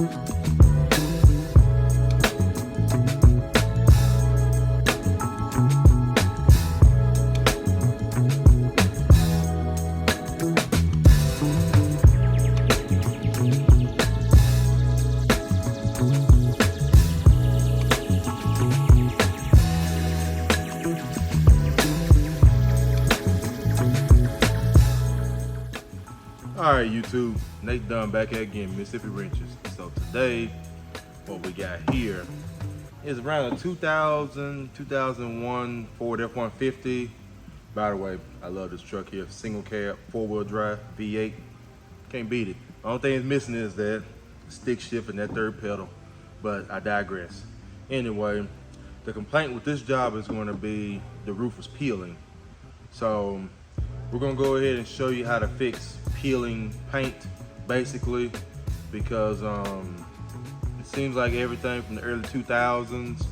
Alright YouTube, Nate Dunn back at again, Mississippi Wrenches. So today, what we got here is around a 2001 Ford F-150. By the way, I love this truck here, single cab, 4-wheel drive, V8. Can't beat it. The only thing it's missing is that stick shift and that third pedal, but I digress. Anyway, the complaint with this job is going to be the roof was peeling. So we're gonna go ahead and show you how to fix peeling paint, basically, because it seems like everything from the early 2000s,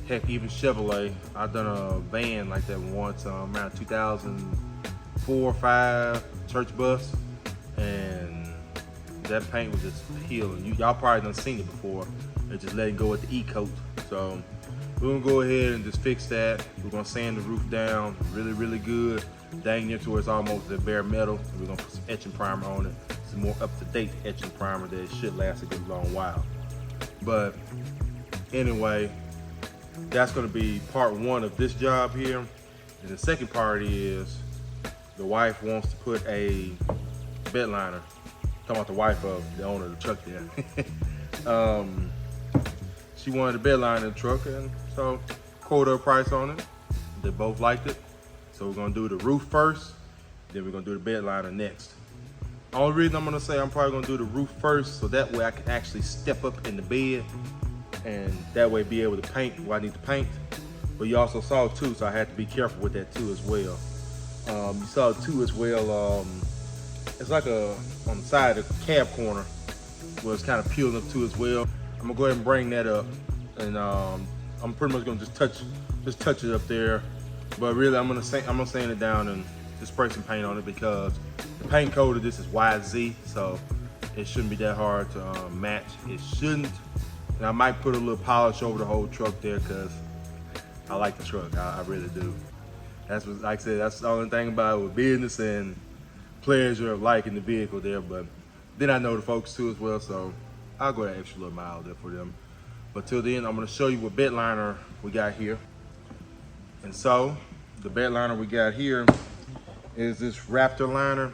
heck, even Chevrolet. I've done a van like that once, around 2004 or 5, church bus, and that paint was just peeling. Y'all probably done seen it before. They're just letting go with the E-coat. So we're gonna go ahead and just fix that. We're gonna sand the roof down really good, dang near to it's almost the bare metal. And we're gonna put some etching primer on it. It's a more up-to-date etching primer that should last a good long while. But anyway, that's gonna be part one of this job here. And the second part is the wife wants to put a bed liner. Talking about the wife of the owner of the truck there. She wanted a bed liner in the truck, and so quoted her price on it. They both liked it. So we're gonna do the roof first, then we're gonna do the bed liner next. Only reason I'm gonna say I'm probably gonna do the roof first, so that way I can actually step up in the bed and that way be able to paint what I need to paint. But you also saw too, so I had to be careful with that too as well. You saw too as well, it's like on the side of the cab corner where it's kind of peeling up too as well. I'm gonna go ahead and bring that up, and I'm pretty much gonna just touch it up there. But really, I'm gonna sand it down and just spray some paint on it, because the paint code of this is YZ, so it shouldn't be that hard to match. It shouldn't. And I might put a little polish over the whole truck there, because I like the truck. I really do. That's what, like I said, that's the only thing about it with business and pleasure of liking the vehicle there. But then I know the folks too as well, so I'll go that extra little mile there for them. But till then, I'm gonna show you what bed liner we got here. And so, the bed liner we got here is this Raptor liner.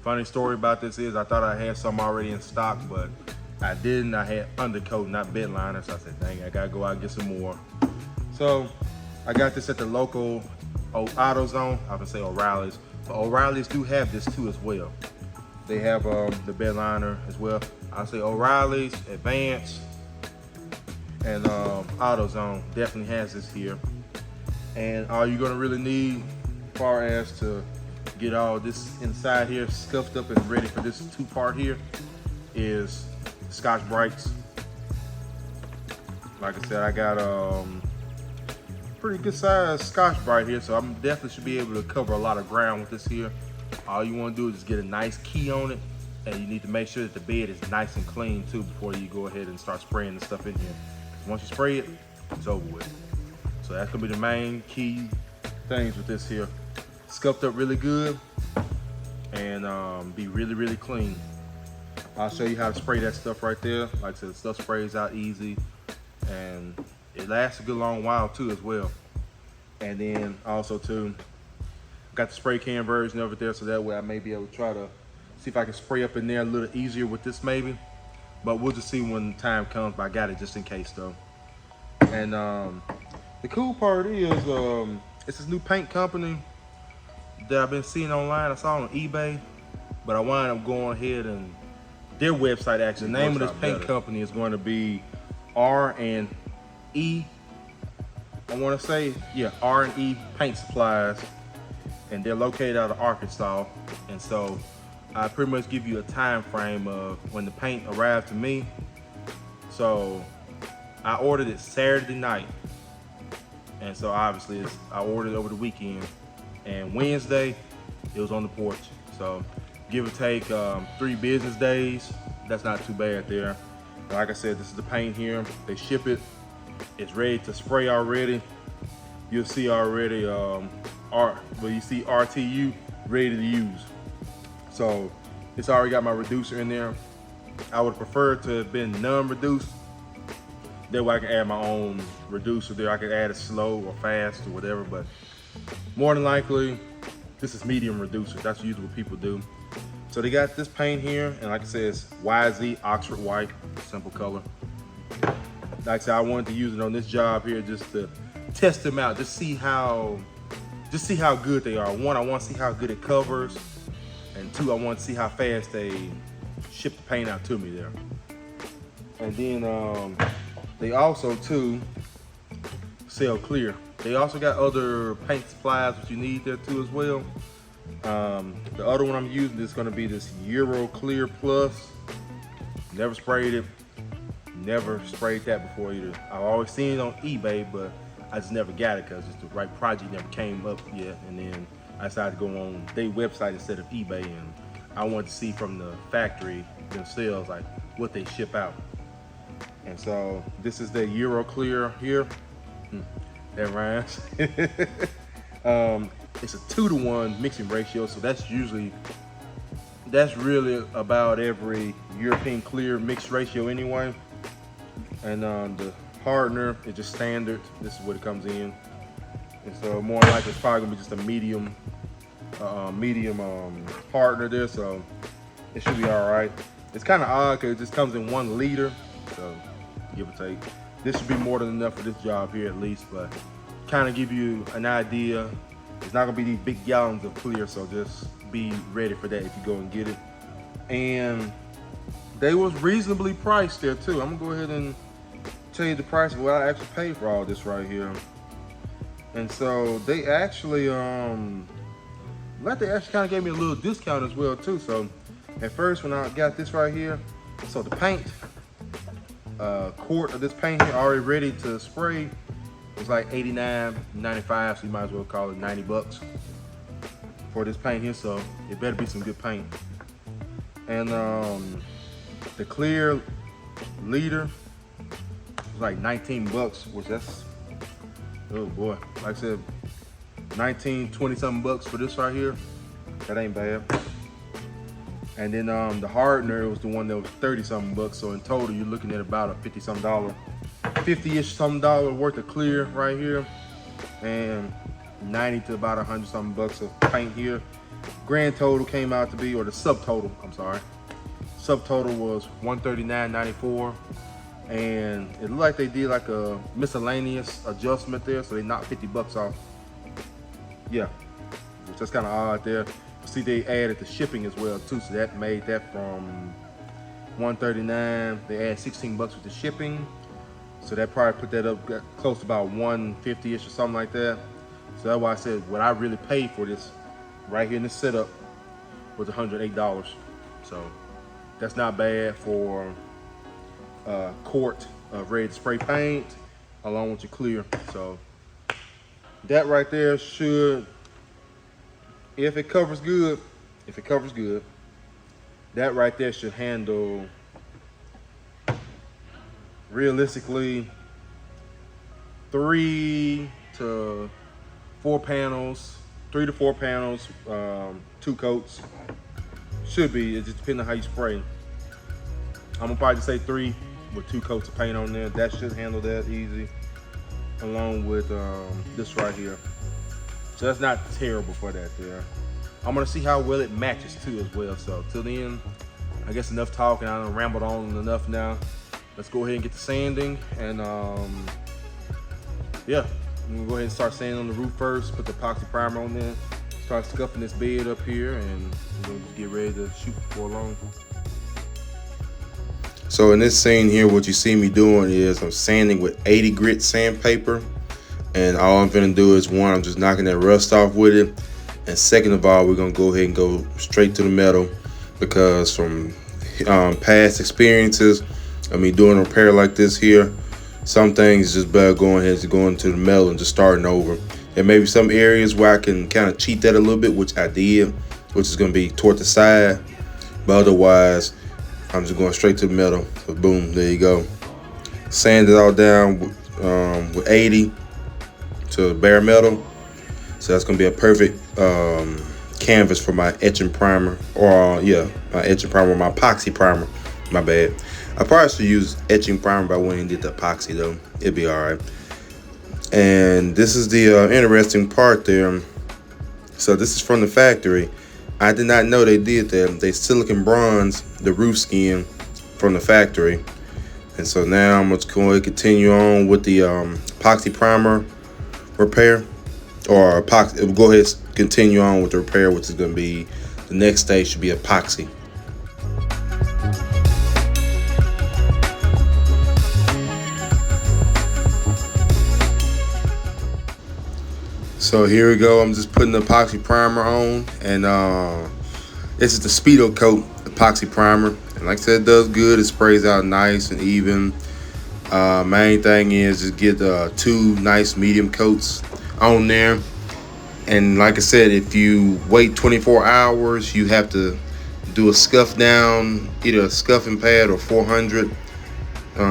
Funny story about this is I thought I had some already in stock, but I didn't. I had undercoat, not bed liner, so I said, dang, I gotta go out and get some more. So, I got this at the local AutoZone. I would say O'Reilly's, but O'Reilly's do have this too as well. They have the bed liner as well. I say O'Reilly's, Advance, and AutoZone definitely has this here. And all you're gonna really need as far as to get all this inside here scuffed up and ready for this two-part here is Scotch-Brites. Like I said, I got pretty good size Scotch-Brite here, so I definitely should be able to cover a lot of ground with this here. All you wanna do is just get a nice key on it, and you need to make sure that the bed is nice and clean too before you go ahead and start spraying the stuff in here. Once you spray it, it's over with. So that's gonna be the main key things with this here. Scuffed up really good and be really clean. I'll show you how to spray that stuff right there. Like I said, the stuff sprays out easy and it lasts a good long while too as well. And then also too, got the spray can version of it there, so that way I may be able to try to see if I can spray up in there a little easier with this maybe. But we'll just see when the time comes, but I got it just in case though. And the cool part is, it's this new paint company that I've been seeing online. I saw it on eBay, but I wound up going ahead and their website actually, the name of this paint company is going to be R&E. I want to say, yeah, R&E Paint Supplies, and they're located out of Arkansas. And so I pretty much give you a time frame of when the paint arrived to me. So I ordered it Saturday night. And so obviously I ordered it over the weekend, and Wednesday it was on the porch. So give or take 3 business days, that's not too bad there. And like I said, this is the paint here. They ship it. It's ready to spray already. You'll see already, you see RTU ready to use. So it's already got my reducer in there. I would prefer to have been non-reduced. That way I can add my own reducer there. I can add it slow or fast or whatever, but more than likely, this is medium reducer. That's usually what people do. So they got this paint here, and like I said, it's YZ Oxford White, simple color. Like I said, I wanted to use it on this job here just to test them out, just see how good they are. One, I want to see how good it covers, and two, I want to see how fast they ship the paint out to me there. And then they also too sell clear. They also got other paint supplies that you need there too as well. The other one I'm using is going to be this Euro Clear Plus. Never sprayed it. Never sprayed that before either. I've always seen it on eBay, but I just never got it because it's the right project never came up yet. And then I decided to go on their website instead of eBay, and I wanted to see from the factory themselves like what they ship out. And so this is the Euro Clear here. That rhymes. It's a 2-to-1 mixing ratio, so that's really about every European clear mixed ratio anyway. And the hardener is just standard. This is what it comes in. And so more than likely it's probably gonna be just a medium hardener there, so it should be all right. It's kind of odd because it just comes in 1 liter, so give or take. This should be more than enough for this job here at least, but kind of give you an idea. It's not gonna be these big gallons of clear, so just be ready for that if you go and get it. And they was reasonably priced there too. I'm gonna go ahead and tell you the price of what I actually paid for all this right here. And so they actually kind of gave me a little discount as well too. So at first when I got this right here, so the paint, quart of this paint here already ready to spray, it's like $89.95, so you might as well call it 90 bucks for this paint here. So it better be some good paint. And the clear liter was like 19 bucks, which that's, oh boy, like I said, 20 something bucks for this right here. That ain't bad. And then the hardener was the one that was 30 something bucks. So in total, you're looking at about a 50-ish something dollar worth of clear right here, and 90 to about 100 something bucks of paint here. Grand total came out to be, or the subtotal, I'm sorry. Subtotal was $139.94, and it looked like they did like a miscellaneous adjustment there, so they knocked 50 bucks off. Yeah, which that's kind of odd there. See, they added the shipping as well too, so that made that from $139. They added 16 bucks with the shipping, so that probably put that up close to about $150-ish or something like that. So that's why I said what I really paid for this right here in this setup was $108. So that's not bad for a quart of ready to spray paint along with your clear. So that right there should, if it covers good, that right there should handle realistically 3 to 4 panels, 2 coats. Should be, it just depends on how you spray. I'm gonna probably just say 3 with 2 coats of paint on there. That should handle that easy, along with this right here. So that's not terrible for that there. I'm gonna see how well it matches too as well. So till then, I guess enough talking. I done rambled on enough now. Let's go ahead and get the sanding, and yeah, I'm gonna go ahead and start sanding on the roof first. Put the epoxy primer on there. Start scuffing this bed up here, and we're gonna just get ready to shoot before long. So in this scene here, what you see me doing is I'm sanding with 80 grit sandpaper. And all I'm gonna do is, one, I'm just knocking that rust off with it. And second of all, we're gonna go ahead and go straight to the metal, because from past experiences of me doing a repair like this here, some things just better going ahead and going to the metal and just starting over. There may be some areas where I can kind of cheat that a little bit, which I did, which is gonna be toward the side. But otherwise, I'm just going straight to the metal. So boom, there you go. Sand it all down with 80 to bare metal. So that's gonna be a perfect canvas for my etching primer, or my etching primer, my epoxy primer. My bad. I probably should use etching primer, but I went and did the epoxy though. It'd be all right. And this is the interesting part there. So this is from the factory. I did not know they did that. They silicon bronze the roof skin from the factory. And so now I'm just going to continue on with the epoxy primer repair, or epoxy. Go ahead, continue on with the repair, which is going to be the next stage should be epoxy. So here we go. I'm just putting the epoxy primer on, and this is the Speedo Coat epoxy primer. And like I said, it does good. It sprays out nice and even. Main thing is just get 2 nice medium coats on there. And like I said, if you wait 24 hours, you have to do a scuff down, either a scuffing pad or 400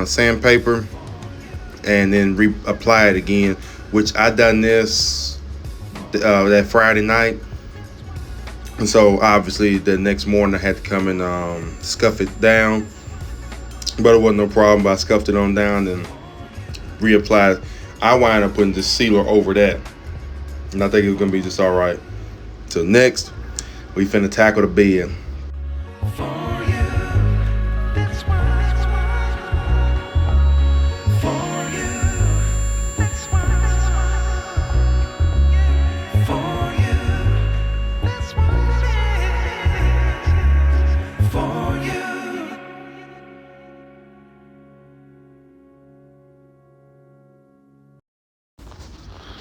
sandpaper, and then reapply it again, which I done this that Friday night. And so obviously the next morning I had to come and scuff it down, but it wasn't no problem. But I scuffed it on down and reapplied. I wind up putting the sealer over that, and I think it was gonna be just all right. So next, we finna tackle the bed.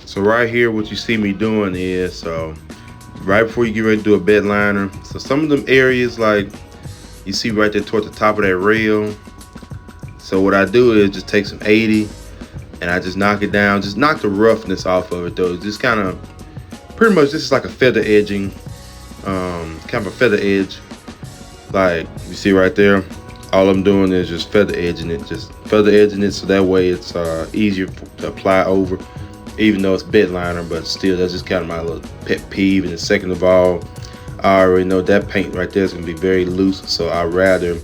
So right here, what you see me doing is, right before you get ready to do a bed liner, so some of them areas, like you see right there toward the top of that rail, so what I do is just take some 80 and I just knock it down, just knock the roughness off of it though. Just kind of, pretty much this is like a feather edging, kind of a feather edge, like you see right there. All I'm doing is just feather edging it, so that way it's easier to apply over, even though it's bed liner. But still, that's just kind of my little pet peeve. And then second of all, I already know that paint right there is gonna be very loose, so I'd rather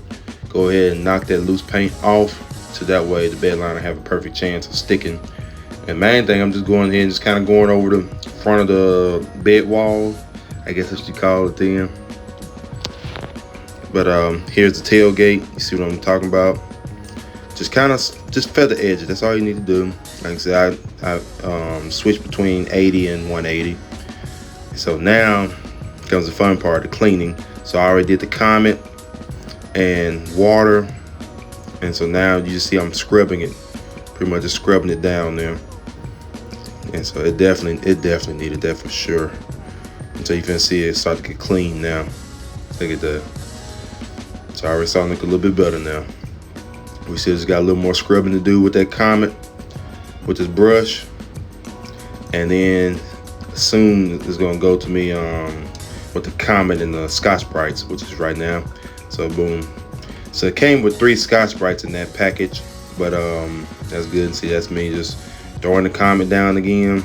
go ahead and knock that loose paint off, so that way the bed liner have a perfect chance of sticking. And main thing, I'm just going ahead and just kind of going over the front of the bed wall, I guess that's what you call it then. But here's the tailgate. You see what I'm talking about? Just kind of just feather edge it. That's all you need to do. Like I said, I switch between 80 and 180. So now comes the fun part, the cleaning. So I already did the Comet and water, and so now you just see I'm scrubbing it, pretty much just scrubbing it down there. And so it definitely needed that for sure. Until you can see it start to get clean now. Look at that. It's already starting to look a little bit better now. We still just got a little more scrubbing to do with that Comet, with this brush. And then soon it's gonna go to me with the Comet and the Scotch Brights, which is right now. So boom. So it came with 3 Scotch Brights in that package, but that's good. See, that's me just throwing the Comet down again.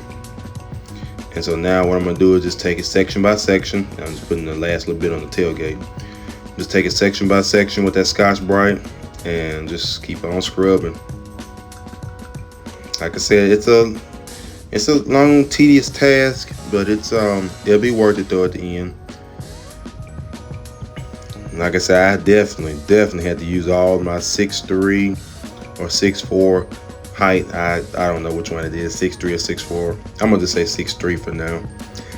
And so now what I'm gonna do is just take it section by section. I'm just putting the last little bit on the tailgate. Just take it section by section with that Scotch Brite and just keep on scrubbing. Like I said, it's a long, tedious task, but it'll be worth it though at the end. Like I said, I definitely had to use all my 6'3" or 6'4" height. I don't know which one it is, 6'3" or 6'4". I'm gonna just say 6'3" for now.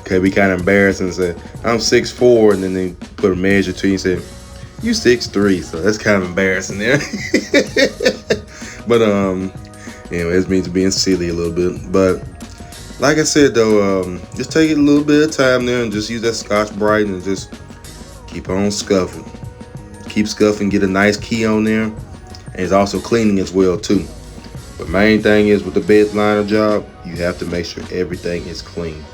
Okay, be kind of embarrassing to say I'm 6'4", and then they put a measure to you and say you 6'3", so that's kind of embarrassing there. But anyway, it means being silly a little bit. But like I said though, just take it a little bit of time there and just use that Scotch Brite and just keep on scuffing. Keep scuffing, get a nice key on there, and it's also cleaning as well too. But main thing is with the bed liner job, you have to make sure everything is clean.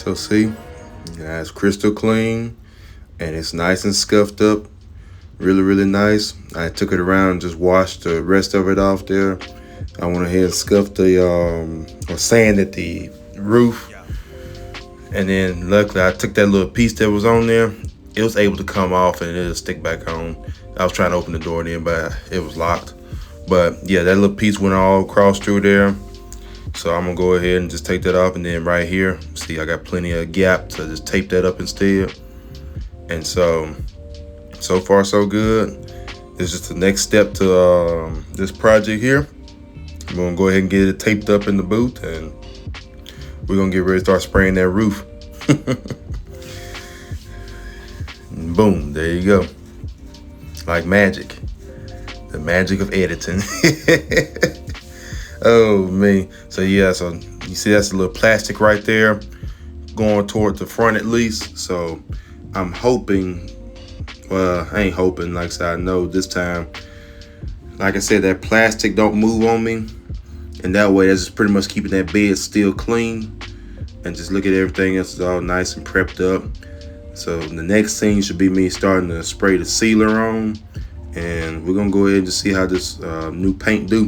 So see, yeah, it's crystal clean and it's nice and scuffed up. Really, really nice. I took it around and just washed the rest of it off there. I went ahead and scuffed the or sanded the roof. And then luckily I took that little piece that was on there. It was able to come off and it'll stick back on. I was trying to open the door then, but it was locked. But yeah, that little piece went all across through there. So I'm gonna go ahead and just take that off. And then right here, see, I got plenty of gap, so just tape that up instead. And so far so good. It's just the next step to this project here. I'm gonna go ahead and get it taped up in the booth, and we're gonna get ready to start spraying that roof. Boom, there you go. Like magic. The magic of editing. Oh man. So yeah, so you see that's a little plastic right there going toward the front at least. So I'm hoping, well, I ain't hoping, like I said, I know this time, like I said, that plastic don't move on me. And that way that's just pretty much keeping that bed still clean. And just look at everything else is all nice and prepped up. So the next thing should be me starting to spray the sealer on. And we're gonna go ahead and just see how this new paint do.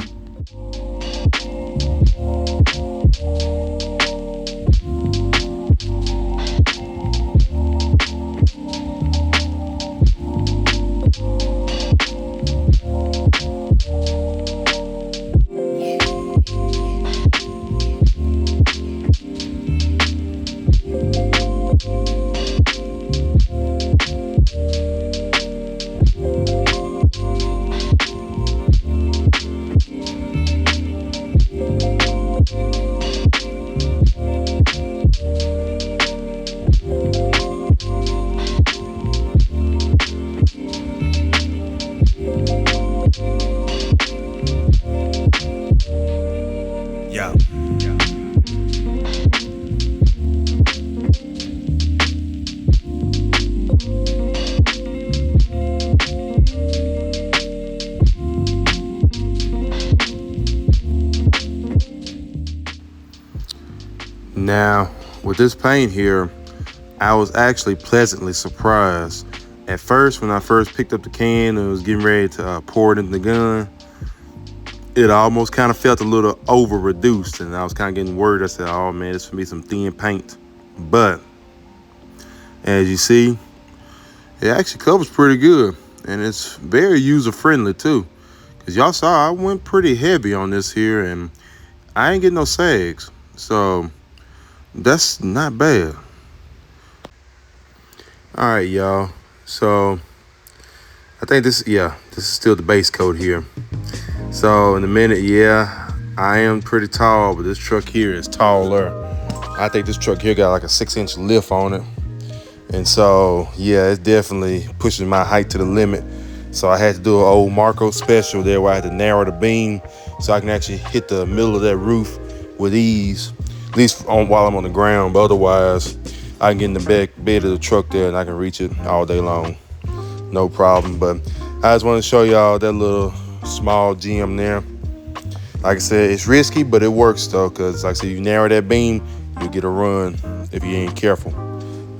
Now, with this paint here, I was actually pleasantly surprised. At first, when I first picked up the can and was getting ready to pour it in the gun, it almost kind of felt a little over reduced, and I was kind of getting worried. I said, oh man, this will be some thin paint. But as you see, it actually covers pretty good, and it's very user friendly too. Cause y'all saw I went pretty heavy on this here, and I ain't getting no sags, so that's not bad. All right, y'all. So I think this is still the base coat here. So in a minute, yeah, I am pretty tall, but this truck here is taller. I think this truck here got like a 6-inch lift on it. And so, yeah, it's definitely pushing my height to the limit. So I had to do an old Marco special there where I had to narrow the beam so I can actually hit the middle of that roof with ease, at least while I'm on the ground. But otherwise, I can get in the bed of the truck there and I can reach it all day long. No problem. But I just wanted to show y'all that little small gem there. Like I said, it's risky, but it works though, because like I said, you narrow that beam, you'll get a run if you ain't careful.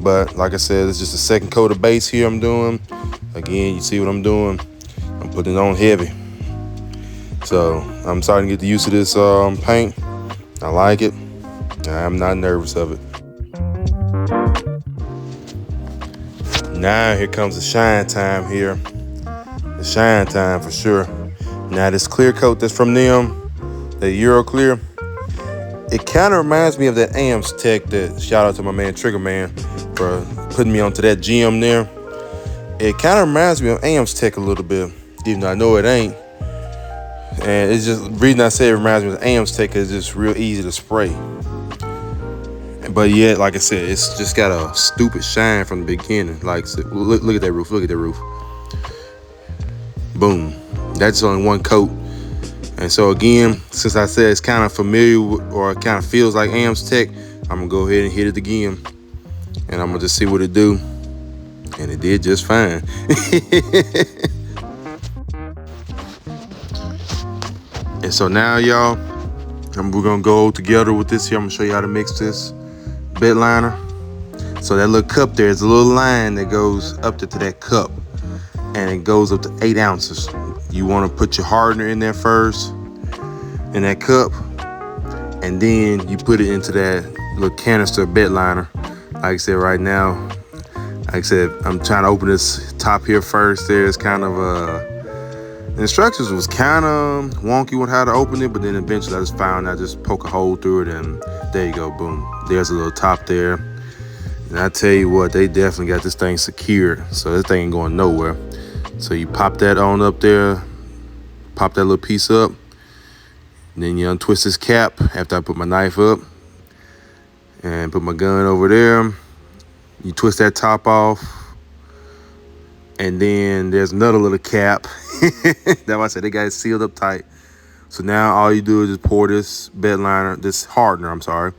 But like I said, it's just a second coat of base here I'm doing. Again, you see what I'm doing? I'm putting it on heavy. So I'm starting to get the use of this paint. I like it. I'm not nervous of it. Now here comes the shine time here. The shine time for sure. Now this clear coat that's from them, the Euro Clear, it kind of reminds me of that AMS Tech that, shout out to my man Trigger Man for putting me onto that gem there. It kind of reminds me of AMS Tech a little bit, even though I know it ain't. And it's just, the reason I say it reminds me of AMS Tech is it's just real easy to spray. But yet, like I said, it's just got a stupid shine from the beginning. Like, look at that roof, look at that roof. Boom. That's only one coat. And so again, since I said it's kind of familiar with, or it kind of feels like AMS Tech, I'm gonna go ahead and hit it again. And I'm gonna just see what it do. And it did just fine. And so now, y'all, we're gonna go together with this here. I'm gonna show you how to mix this bed liner. So that little cup there is a little line that goes up to that cup, and it goes up to 8 ounces. You want to put your hardener in there first, in that cup, and then you put it into that little canister bed liner. Like I said, right now, like I said, I'm trying to open this top here first. There's kind of the instructions was kind of wonky with how to open it, but then eventually I just found I just poke a hole through it, and there you go, boom. There's a little top there. And I tell you what, they definitely got this thing secured, so this thing ain't going nowhere. So you pop that on up there, pop that little piece up, and then you untwist this cap after I put my knife up and put my gun over there. You twist that top off, and then there's another little cap. That's why I said they got it sealed up tight. So now all you do is just pour this bed liner, this hardener, I'm sorry,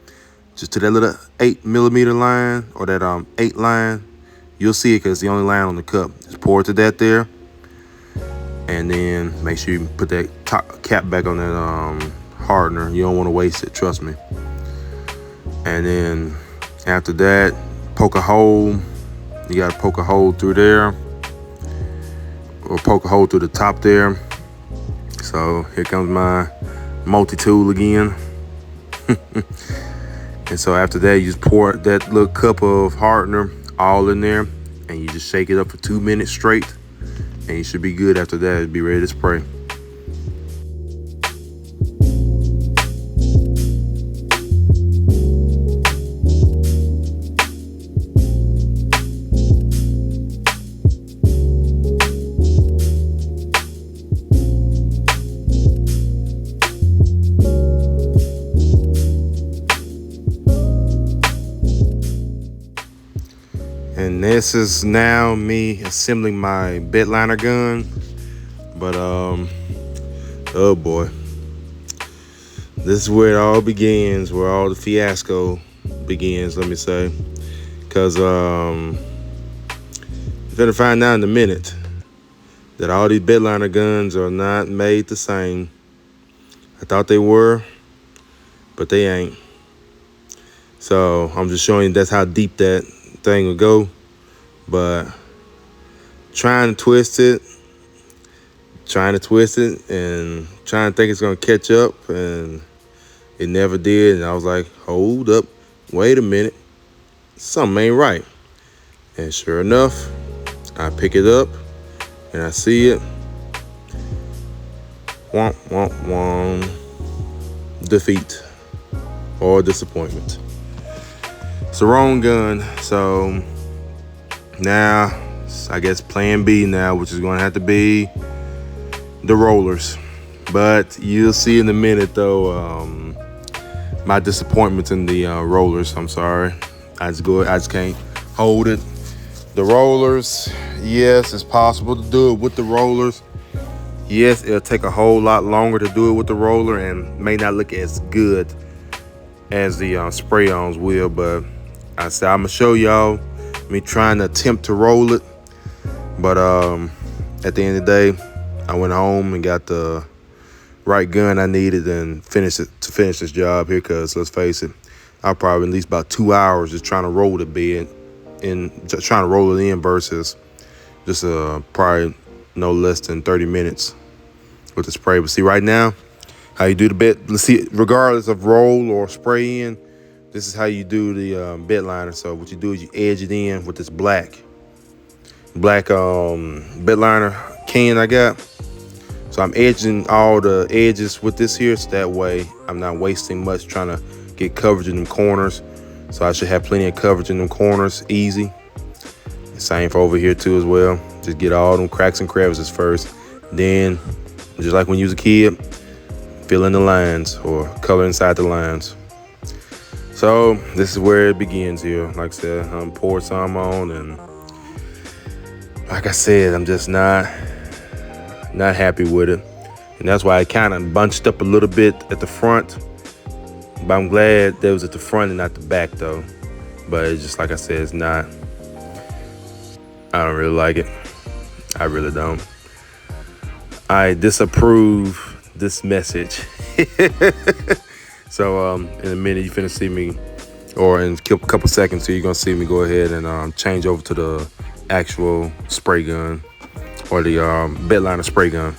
just to that little 8mm line, or that 8 line. You'll see it because it's the only line on the cup. Just pour it to that there, and then make sure you put that top cap back on that hardener. You don't want to waste it, trust me. And then after that, poke a hole. You got to poke a hole through there, or poke a hole through the top there. So here comes my multi-tool again. And so after that, you just pour that little cup of hardener all in there, and you just shake it up for 2 minutes straight, and you should be good after that. Be ready to spray. And this is now me assembling my bed liner gun. But oh boy, this is where it all begins, where all the fiasco begins, let me say. Cause you're gonna find out in a minute that all these bed liner guns are not made the same. I thought they were, but they ain't. So I'm just showing you that's how deep that thing will go. But trying to twist it and trying to think it's gonna catch up, and it never did. And I was like, hold up, wait a minute, something ain't right. And sure enough, I pick it up and I see it. Womp, womp, womp. Defeat or disappointment. It's the wrong gun. So now, I guess plan B now, which is going to have to be the rollers. But you'll see in a minute, though, my disappointments in the rollers. I'm sorry. I just can't hold it. The rollers, yes, it's possible to do it with the rollers. Yes, it'll take a whole lot longer to do it with the roller and may not look as good as the spray-ons will. But I said I'm going to show y'all me trying to attempt to roll it. But at the end of the day, I went home and got the right gun I needed and finish this job here. Because let's face it, I'll probably at least about 2 hours just trying to roll the bed and just trying to roll it in versus just probably no less than 30 minutes with the spray. But see, right now, how you do the bed, let's see, regardless of roll or spray in, this is how you do the bed liner. So what you do is you edge it in with this black bed liner can I got. So I'm edging all the edges with this here, so that way I'm not wasting much trying to get coverage in them corners. So I should have plenty of coverage in them corners, easy. Same for over here too as well. Just get all them cracks and crevices first. Then, just like when you was a kid, fill in the lines or color inside the lines. So this is where it begins here. Like I said, I'm pour some on, and like I said, I'm just not happy with it. And that's why I kind of bunched up a little bit at the front. But I'm glad that was at the front and not the back though. But it's just like I said, it's not, I don't really like it. I really don't. I disapprove this message. So in a minute, you finna see me or in a couple seconds here, you're gonna see me go ahead and change over to the actual spray gun, or the bed liner spray gun.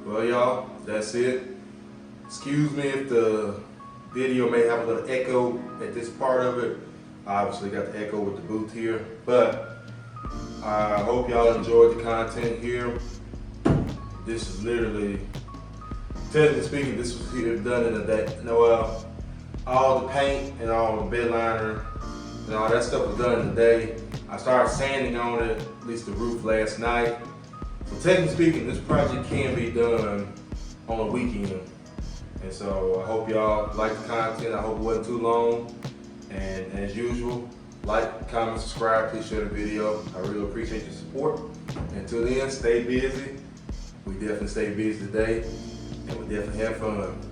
Well, y'all, that's it. Excuse me if the video may have a little echo at this part of it. I obviously got the echo with the booth here, but I hope y'all enjoyed the content here. This is literally, technically speaking, this was here done in a day. No, all the paint and all the bed liner and all that stuff was done in a day. I started sanding on it, at least the roof, last night. So technically speaking, this project can be done on a weekend. And so I hope y'all like the content. I hope it wasn't too long. And as usual, like, comment, subscribe, please share the video. I really appreciate your support. Until then, stay busy. We definitely stay busy today, and we definitely have fun.